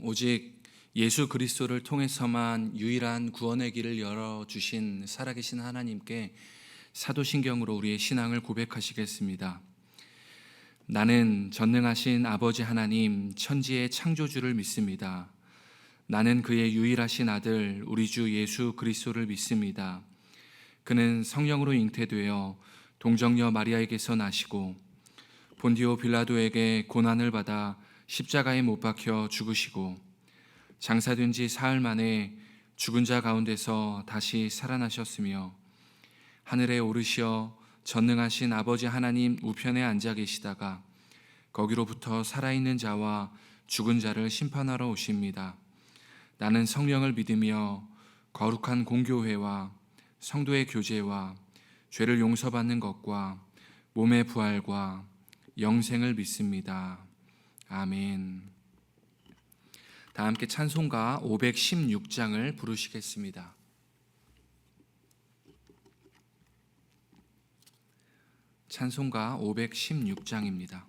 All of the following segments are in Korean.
오직 예수 그리스도를 통해서만 유일한 구원의 길을 열어주신 살아계신 하나님께 사도신경으로 우리의 신앙을 고백하시겠습니다. 나는 전능하신 아버지 하나님 천지의 창조주를 믿습니다. 나는 그의 유일하신 아들 우리 주 예수 그리스도를 믿습니다. 그는 성령으로 잉태되어 동정녀 마리아에게서 나시고 본디오 빌라도에게 고난을 받아 십자가에 못 박혀 죽으시고 장사된 지 사흘 만에 죽은 자 가운데서 다시 살아나셨으며 하늘에 오르시어 전능하신 아버지 하나님 우편에 앉아 계시다가 거기로부터 살아있는 자와 죽은 자를 심판하러 오십니다. 나는 성령을 믿으며 거룩한 공교회와 성도의 교제와 죄를 용서받는 것과 몸의 부활과 영생을 믿습니다. 아멘. 다 함께 찬송가 516장을 부르시겠습니다. 찬송가 516장입니다.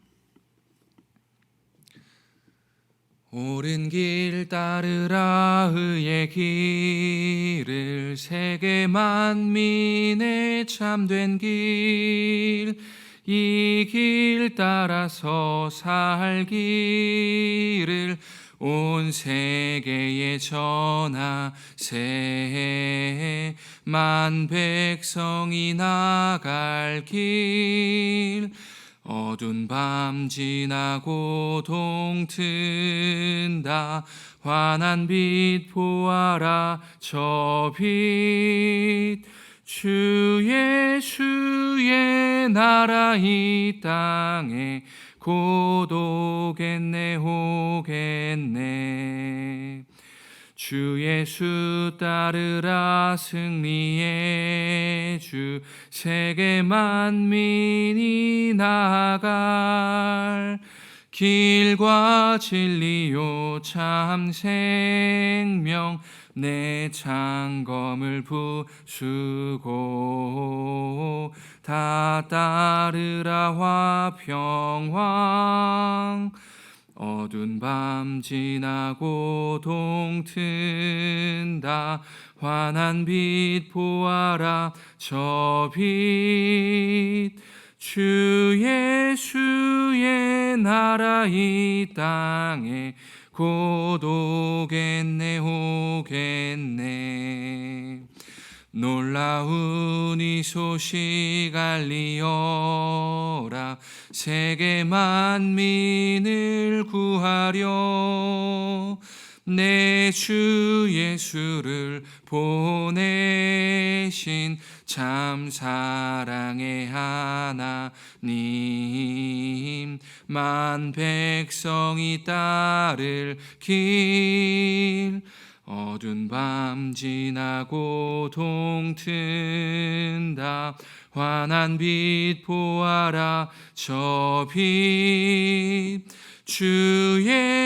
옳은 길 따르라 의의 길을 세계 만민의 참된 길 이 길 따라서 살기를 온 세계에 전하세 만 백성이 나갈 길 어두운 밤 지나고 동튼다 환한 빛 보아라 저 빛 주 예수의 나라 이 땅에 곧 오겠네 오겠네 주 예수 따르라 승리의 주 세계 만민이 나아갈 길과 진리요 참 생명 내 창검을 부수고 다 따르라 화평왕 어두운 밤 지나고 동튼다 환한 빛 보아라 저 빛 주 예수의 나라 이 땅에 곧 오겠네 오겠네 놀라운 이 소식 알리어라 세계 만민을 구하려 내 주 예수를 보내신 참 사랑의 하나님 만 백성이 따를 길 어두운 밤 지나고 동튼다 환한 빛 보아라 저 빛 주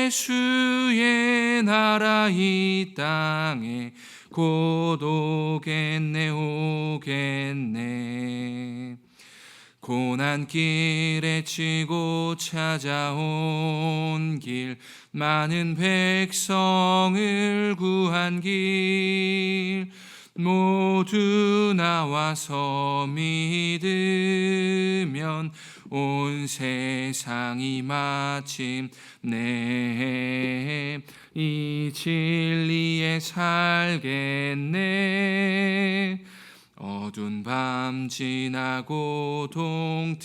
예수의 나라 이 땅에 곧 오겠네 오겠네 고난길에 치고 찾아온 길 많은 백성을 구한 길 모두 나와서 믿으면 온 세상이 마침내 이 진리에 살겠네 어두운 밤 지나고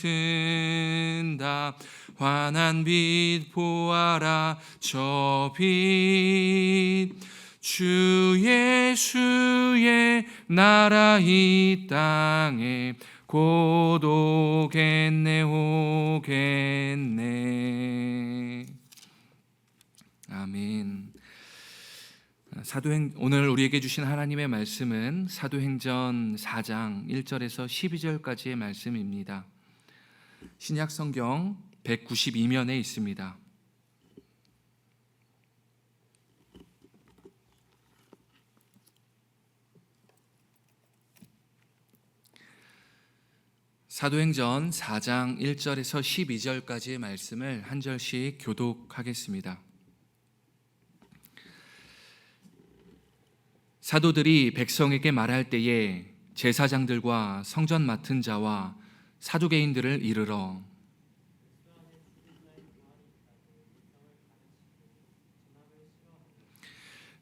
동튼다 환한 빛 보아라 저 빛 주 예수의 나라 이 땅에 곧 오겠네 오겠네 아멘. 오늘 우리에게 주신 하나님의 말씀은 사도행전 4장 1절에서 12절까지의 말씀입니다. 신약 성경 192면에 있습니다. 사도행전 4장 1절에서 12절까지의 말씀을 한 절씩 교독하겠습니다. 사도들이 백성에게 말할 때에 제사장들과 성전 맡은 자와 사두개인들을 이르러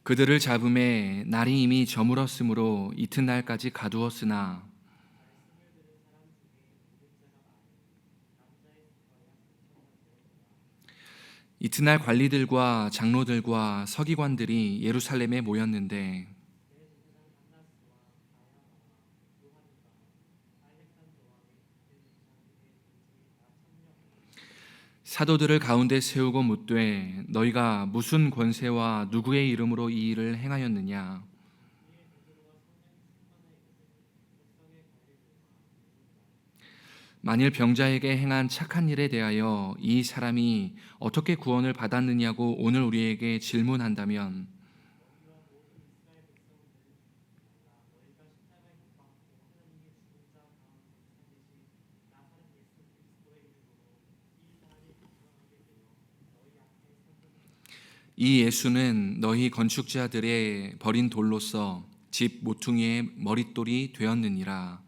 그들을 잡음에 날이 이미 저물었으므로 이튿날까지 가두었으나 이튿날 관리들과 장로들과 서기관들이 예루살렘에 모였는데 사도들을 가운데 세우고 묻되 너희가 무슨 권세와 누구의 이름으로 이 일을 행하였느냐? 만일 병자에게 행한 착한 일에 대하여 이 사람이 어떻게 구원을 받았느냐고 오늘 우리에게 질문한다면 이 예수는 너희 건축자들의 버린 돌로서 집 모퉁이의 머릿돌이 되었느니라.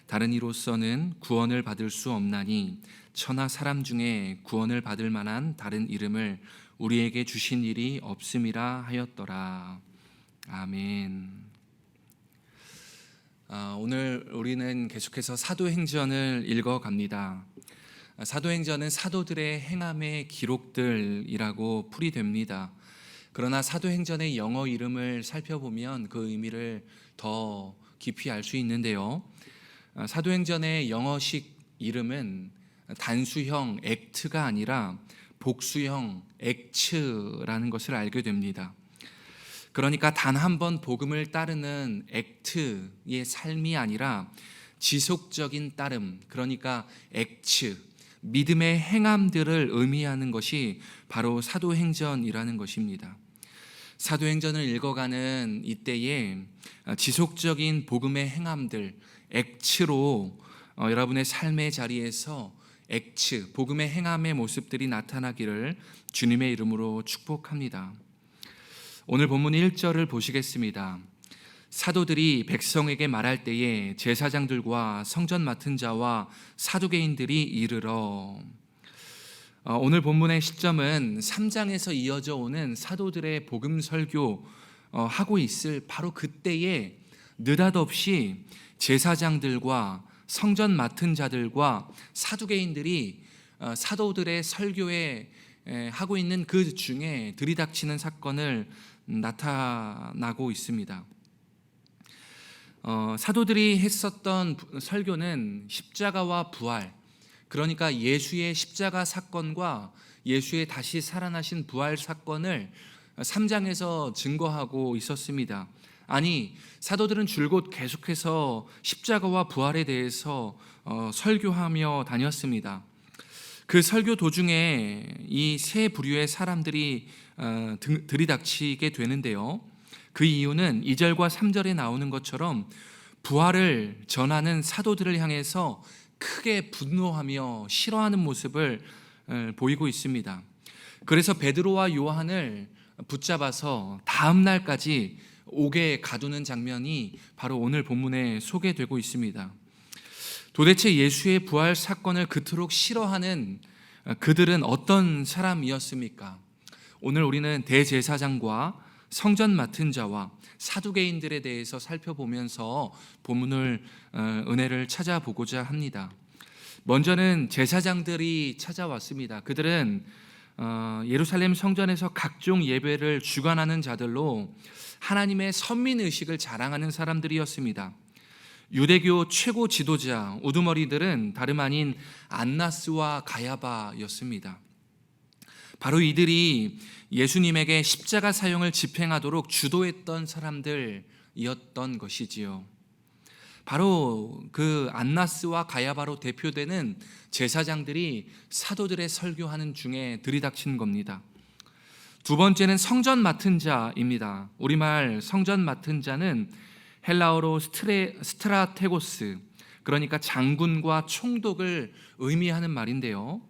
다른 이로서는 구원을 받을 수 없나니 천하 사람 중에 구원을 받을 만한 다른 이름을 우리에게 주신 일이 없음이라 하였더라. 아멘. 오늘 우리는 계속해서 사도행전을 읽어갑니다. 사도행전은 사도들의 행함의 기록들이라고 풀이됩니다. 그러나 사도행전의 영어 이름을 살펴보면 그 의미를 더 깊이 알 수 있는데요. 사도행전의 영어식 이름은 단수형 액트가 아니라 복수형 액츠라는 것을 알게 됩니다. 그러니까 단 한 번 복음을 따르는 액트의 삶이 아니라 지속적인 따름, 그러니까 액츠, 믿음의 행함들을 의미하는 것이 바로 사도행전이라는 것입니다. 사도행전을 읽어가는 이때에 지속적인 복음의 행함들, 액츠로 여러분의 삶의 자리에서 액츠, 복음의 행함의 모습들이 나타나기를 주님의 이름으로 축복합니다. 오늘 본문 1절을 보시겠습니다. 사도들이 백성에게 말할 때에 제사장들과 성전 맡은 자와 사두개인들이 이르러. 오늘 본문의 시점은 3장에서 이어져 오는 사도들의 복음 설교 하고 있을 바로 그때에 느닷없이 제사장들과 성전 맡은 자들과 사두개인들이 사도들의 설교에 하고 있는 그 중에 들이닥치는 사건을 나타나고 있습니다. 사도들이 했었던 설교는 십자가와 부활, 그러니까 예수의 십자가 사건과 예수의 다시 살아나신 부활 사건을 3장에서 증거하고 있었습니다. 아니, 사도들은 줄곧 계속해서 십자가와 부활에 대해서 설교하며 다녔습니다. 그 설교 도중에 이 세 부류의 사람들이 들이닥치게 되는데요. 그 이유는 2절과 3절에 나오는 것처럼 부활을 전하는 사도들을 향해서 크게 분노하며 싫어하는 모습을 보이고 있습니다. 그래서 베드로와 요한을 붙잡아서 다음 날까지 옥에 가두는 장면이 바로 오늘 본문에 소개되고 있습니다. 도대체 예수의 부활 사건을 그토록 싫어하는 그들은 어떤 사람이었습니까? 오늘 우리는 대제사장과 성전 맡은 자와 사두개인들에 대해서 살펴보면서 본문을 은혜를 찾아보고자 합니다. 먼저는 제사장들이 찾아왔습니다. 그들은 예루살렘 성전에서 각종 예배를 주관하는 자들로 하나님의 선민의식을 자랑하는 사람들이었습니다. 유대교 최고 지도자 우두머리들은 다름 아닌 안나스와 가야바였습니다. 바로 이들이 예수님에게 십자가 사형을 집행하도록 주도했던 사람들이었던 것이지요. 바로 그 안나스와 가야바로 대표되는 제사장들이 사도들의 설교하는 중에 들이닥친 겁니다. 두 번째는 성전 맡은 자입니다. 우리말 성전 맡은 자는 헬라어로 스트라테고스, 그러니까 장군과 총독을 의미하는 말인데요.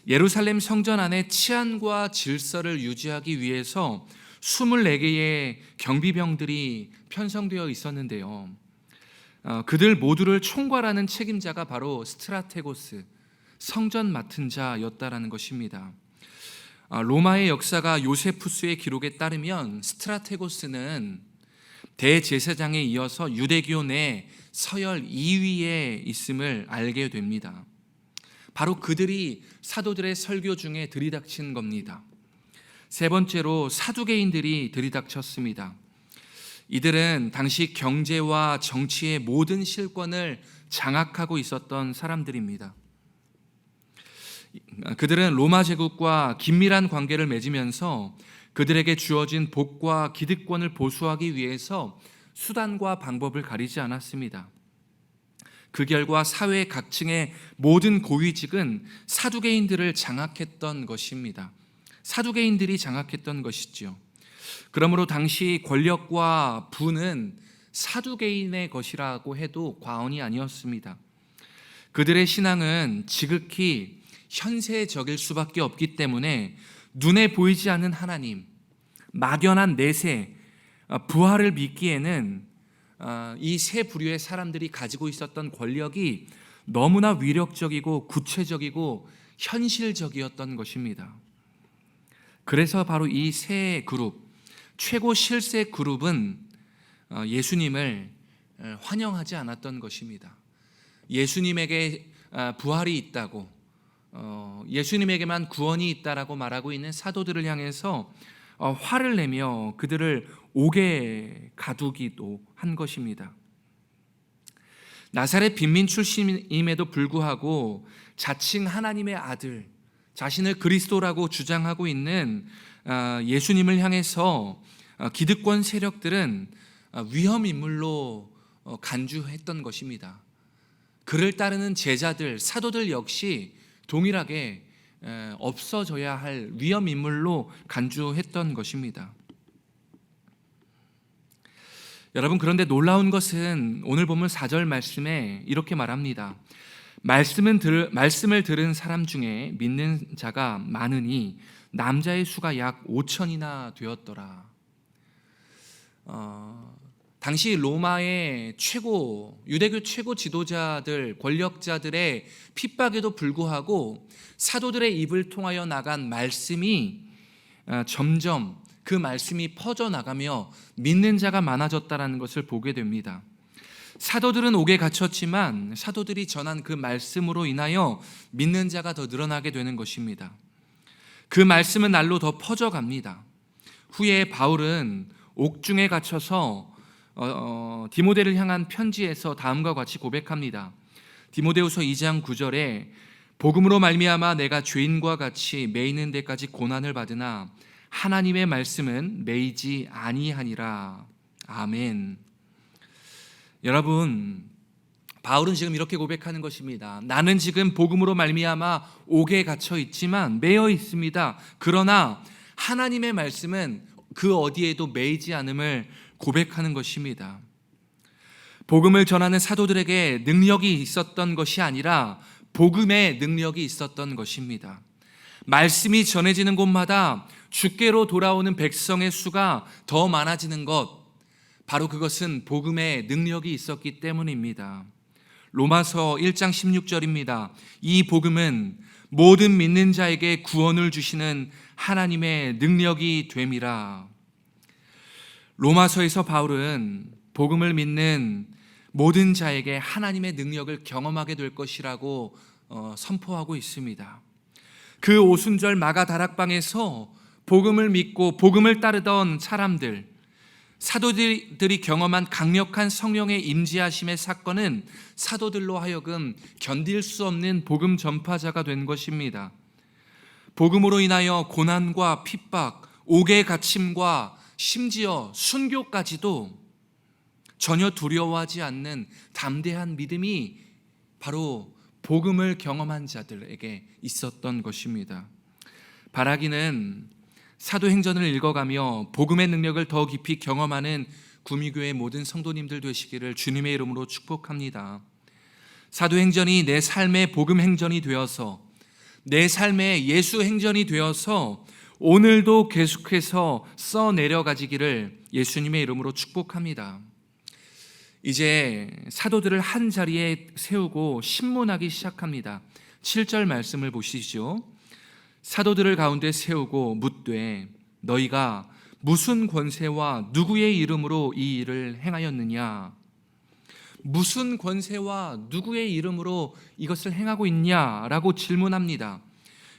예루살렘 성전 안에 치안과 질서를 유지하기 위해서 24개의 경비병들이 편성되어 있었는데요. 그들 모두를 총괄하는 책임자가 바로 스트라테고스, 성전 맡은 자였다라는 것입니다. 로마의 역사가 요세푸스의 기록에 따르면 스트라테고스는 대제사장에 이어서 유대교 내 서열 2위에 있음을 알게 됩니다. 바로 그들이 사도들의 설교 중에 들이닥친 겁니다. 세 번째로 사두개인들이 들이닥쳤습니다. 이들은 당시 경제와 정치의 모든 실권을 장악하고 있었던 사람들입니다. 그들은 로마 제국과 긴밀한 관계를 맺으면서 그들에게 주어진 복과 기득권을 보수하기 위해서 수단과 방법을 가리지 않았습니다. 그 결과 사회 각층의 모든 고위직은 사두개인들을 장악했던 것입니다. 사두개인들이 장악했던 것이죠. 그러므로 당시 권력과 부는 사두개인의 것이라고 해도 과언이 아니었습니다. 그들의 신앙은 지극히 현세적일 수밖에 없기 때문에 눈에 보이지 않는 하나님, 막연한 내세, 부활을 믿기에는 이 세 부류의 사람들이 가지고 있었던 권력이 너무나 위력적이고 구체적이고 현실적이었던 것입니다. 그래서 바로 이 세 그룹, 최고 실세 그룹은 예수님을 환영하지 않았던 것입니다. 예수님에게 부활이 있다고, 예수님에게만 구원이 있다라고 말하고 있는 사도들을 향해서 화를 내며 그들을 옥에 가두기도 한 것입니다. 나사렛 빈민 출신임에도 불구하고 자칭 하나님의 아들, 자신을 그리스도라고 주장하고 있는 예수님을 향해서 기득권 세력들은 위험인물로 간주했던 것입니다. 그를 따르는 제자들, 사도들 역시 동일하게 없어져야 할 위험인물로 간주했던 것입니다. 여러분, 그런데 놀라운 것은 오늘 본문 4절 말씀에 이렇게 말합니다. 말씀을 들은 사람 중에 믿는 자가 많으니 남자의 수가 약 5천이나 되었더라. 당시 로마의 유대교 최고 지도자들, 권력자들의 핍박에도 불구하고 사도들의 입을 통하여 나간 말씀이 점점 그 말씀이 퍼져나가며 믿는 자가 많아졌다는 것을 보게 됩니다. 사도들은 옥에 갇혔지만 사도들이 전한 그 말씀으로 인하여 믿는 자가 더 늘어나게 되는 것입니다. 그 말씀은 날로 더 퍼져갑니다. 후에 바울은 옥중에 갇혀서 디모데를 향한 편지에서 다음과 같이 고백합니다. 디모데후서 2장 9절에 복음으로 말미암아 내가 죄인과 같이 매이는 데까지 고난을 받으나 하나님의 말씀은 매이지 아니하니라. 아멘. 여러분, 바울은 지금 이렇게 고백하는 것입니다. 나는 지금 복음으로 말미암아 옥에 갇혀 있지만 매여 있습니다. 그러나 하나님의 말씀은 그 어디에도 매이지 않음을 고백하는 것입니다. 복음을 전하는 사도들에게 능력이 있었던 것이 아니라 복음의 능력이 있었던 것입니다. 말씀이 전해지는 곳마다 주께로 돌아오는 백성의 수가 더 많아지는 것, 바로 그것은 복음의 능력이 있었기 때문입니다. 로마서 1장 16절입니다. 이 복음은 모든 믿는 자에게 구원을 주시는 하나님의 능력이 됨이라. 로마서에서 바울은 복음을 믿는 모든 자에게 하나님의 능력을 경험하게 될 것이라고 선포하고 있습니다. 그 오순절 마가 다락방에서 복음을 믿고 복음을 따르던 사람들, 사도들이 경험한 강력한 성령의 임재하심의 사건은 사도들로 하여금 견딜 수 없는 복음 전파자가 된 것입니다. 복음으로 인하여 고난과 핍박, 옥의 갇힘과 심지어 순교까지도 전혀 두려워하지 않는 담대한 믿음이 바로 복음을 경험한 자들에게 있었던 것입니다. 바라기는 사도행전을 읽어가며 복음의 능력을 더 깊이 경험하는 구미교회 모든 성도님들 되시기를 주님의 이름으로 축복합니다. 사도행전이 내 삶의 복음 행전이 되어서, 내 삶의 예수 행전이 되어서 오늘도 계속해서 써내려가지기를 예수님의 이름으로 축복합니다. 이제 사도들을 한 자리에 세우고 신문하기 시작합니다. 7절 말씀을 보시죠. 사도들을 가운데 세우고 묻되 너희가 무슨 권세와 누구의 이름으로 이 일을 행하였느냐? 무슨 권세와 누구의 이름으로 이것을 행하고 있냐라고 질문합니다.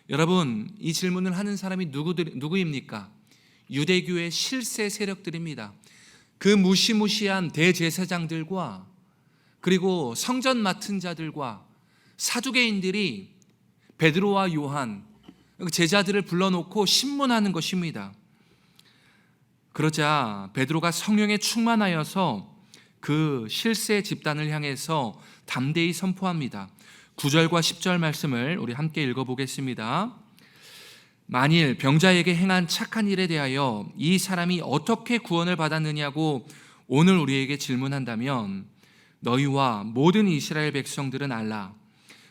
여러분, 이 질문을 하는 사람이 누구입니까? 유대교의 실세 세력들입니다. 그 무시무시한 대제사장들과 그리고 성전 맡은 자들과 사두개인들이 베드로와 요한 제자들을 불러놓고 신문하는 것입니다. 그러자 베드로가 성령에 충만하여서 그 실세 집단을 향해서 담대히 선포합니다. 9절과 10절 말씀을 우리 함께 읽어보겠습니다. 만일 병자에게 행한 착한 일에 대하여 이 사람이 어떻게 구원을 받았느냐고 오늘 우리에게 질문한다면 너희와 모든 이스라엘 백성들은 알라.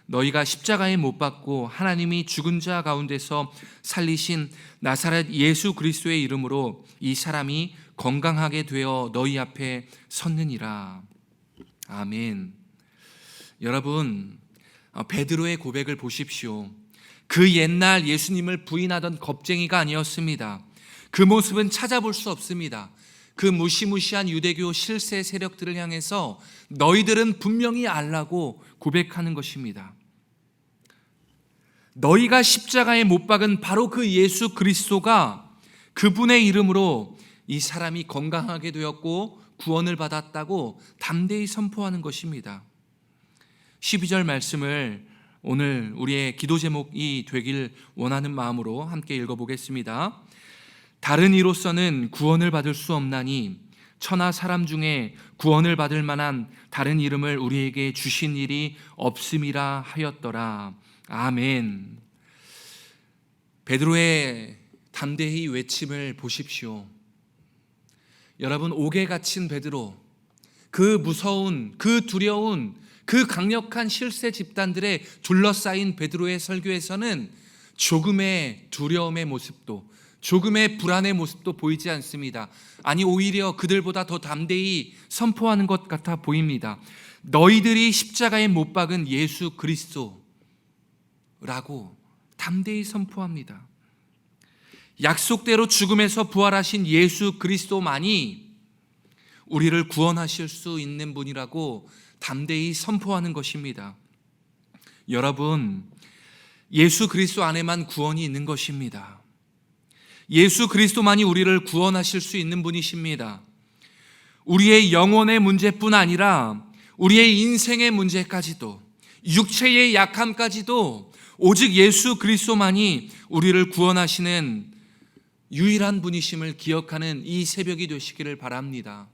너희가 십자가에 못 박고 하나님이 죽은 자 가운데서 살리신 나사렛 예수 그리스도의 이름으로 이 사람이 건강하게 되어 너희 앞에 섰느니라. 아멘. 여러분, 베드로의 고백을 보십시오. 그 옛날 예수님을 부인하던 겁쟁이가 아니었습니다. 그 모습은 찾아볼 수 없습니다. 그 무시무시한 유대교 실세 세력들을 향해서 너희들은 분명히 알라고 고백하는 것입니다. 너희가 십자가에 못 박은 바로 그 예수 그리스도가 그분의 이름으로 이 사람이 건강하게 되었고 구원을 받았다고 담대히 선포하는 것입니다. 12절 말씀을 오늘 우리의 기도 제목이 되길 원하는 마음으로 함께 읽어보겠습니다. 다른 이로서는 구원을 받을 수 없나니 천하 사람 중에 구원을 받을 만한 다른 이름을 우리에게 주신 일이 없음이라 하였더라. 아멘. 베드로의 담대히 외침을 보십시오. 여러분, 옥에 갇힌 베드로, 그 무서운, 그 두려운, 그 강력한 실세 집단들에 둘러싸인 베드로의 설교에서는 조금의 두려움의 모습도, 조금의 불안의 모습도 보이지 않습니다. 아니, 오히려 그들보다 더 담대히 선포하는 것 같아 보입니다. 너희들이 십자가에 못 박은 예수 그리스도라고 담대히 선포합니다. 약속대로 죽음에서 부활하신 예수 그리스도만이 우리를 구원하실 수 있는 분이라고 담대히 선포하는 것입니다. 여러분, 예수 그리스도 안에만 구원이 있는 것입니다. 예수 그리스도만이 우리를 구원하실 수 있는 분이십니다. 우리의 영혼의 문제뿐 아니라 우리의 인생의 문제까지도, 육체의 약함까지도 오직 예수 그리스도만이 우리를 구원하시는 유일한 분이심을 기억하는 이 새벽이 되시기를 바랍니다.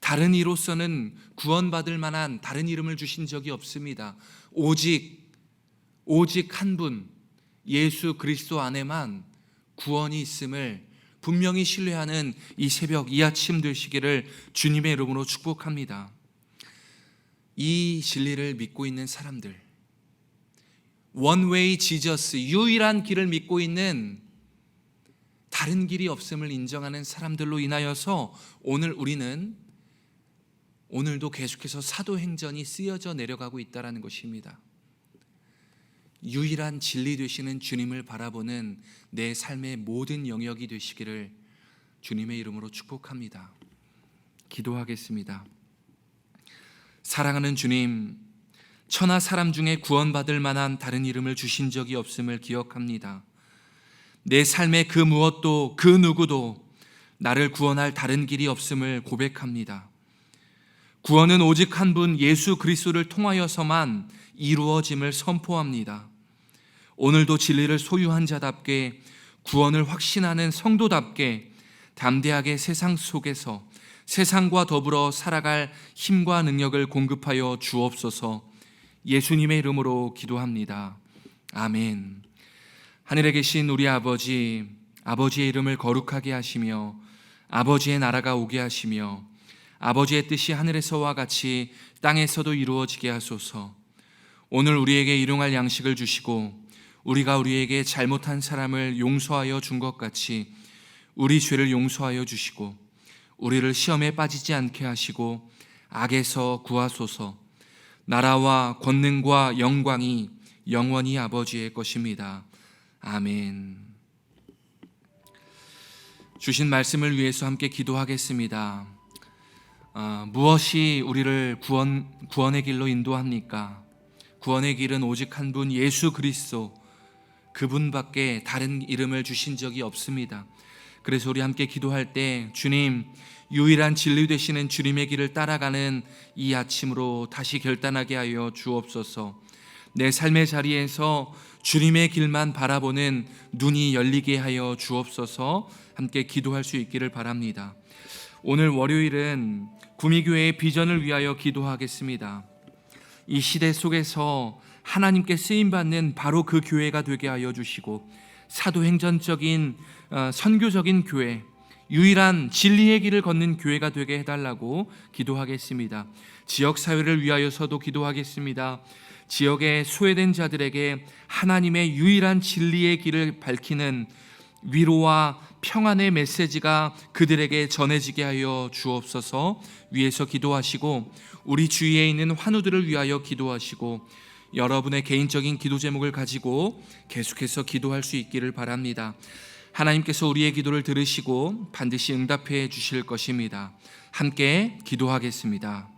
다른 이로서는 구원받을 만한 다른 이름을 주신 적이 없습니다. 오직 한 분, 예수 그리스도 안에만 구원이 있음을 분명히 신뢰하는 이 새벽, 이 아침 되시기를 주님의 이름으로 축복합니다. 이 진리를 믿고 있는 사람들, 원웨이 지저스, 유일한 길을 믿고 있는, 다른 길이 없음을 인정하는 사람들로 인하여서 오늘 우리는 오늘도 계속해서 사도행전이 쓰여져 내려가고 있다는 것입니다. 유일한 진리 되시는 주님을 바라보는 내 삶의 모든 영역이 되시기를 주님의 이름으로 축복합니다. 기도하겠습니다. 사랑하는 주님, 천하 사람 중에 구원받을 만한 다른 이름을 주신 적이 없음을 기억합니다. 내 삶의 그 무엇도 그 누구도 나를 구원할 다른 길이 없음을 고백합니다. 구원은 오직 한 분 예수 그리스도를 통하여서만 이루어짐을 선포합니다. 오늘도 진리를 소유한 자답게, 구원을 확신하는 성도답게 담대하게 세상 속에서 세상과 더불어 살아갈 힘과 능력을 공급하여 주옵소서. 예수님의 이름으로 기도합니다. 아멘. 하늘에 계신 우리 아버지, 아버지의 이름을 거룩하게 하시며 아버지의 나라가 오게 하시며 아버지의 뜻이 하늘에서와 같이 땅에서도 이루어지게 하소서. 오늘 우리에게 일용할 양식을 주시고 우리가 우리에게 잘못한 사람을 용서하여 준 것 같이 우리 죄를 용서하여 주시고 우리를 시험에 빠지지 않게 하시고 악에서 구하소서. 나라와 권능과 영광이 영원히 아버지의 것입니다. 아멘. 주신 말씀을 위해서 함께 기도하겠습니다. 무엇이 우리를 구원의 길로 인도합니까? 구원의 길은 오직 한 분 예수 그리스도, 그분밖에 다른 이름을 주신 적이 없습니다. 그래서 우리 함께 기도할 때 주님, 유일한 진리 되시는 주님의 길을 따라가는 이 아침으로 다시 결단하게 하여 주옵소서. 내 삶의 자리에서 주님의 길만 바라보는 눈이 열리게 하여 주옵소서. 함께 기도할 수 있기를 바랍니다. 오늘 월요일은 구미교회의 비전을 위하여 기도하겠습니다. 이 시대 속에서 하나님께 쓰임받는 바로 그 교회가 되게 하여 주시고 사도행전적인 선교적인 교회, 유일한 진리의 길을 걷는 교회가 되게 해달라고 기도하겠습니다. 지역사회를 위하여서도 기도하겠습니다. 지역의 소외된 자들에게 하나님의 유일한 진리의 길을 밝히는 위로와 평안의 메시지가 그들에게 전해지게 하여 주옵소서. 위에서 기도하시고 우리 주위에 있는 환우들을 위하여 기도하시고 여러분의 개인적인 기도 제목을 가지고 계속해서 기도할 수 있기를 바랍니다. 하나님께서 우리의 기도를 들으시고 반드시 응답해 주실 것입니다. 함께 기도하겠습니다.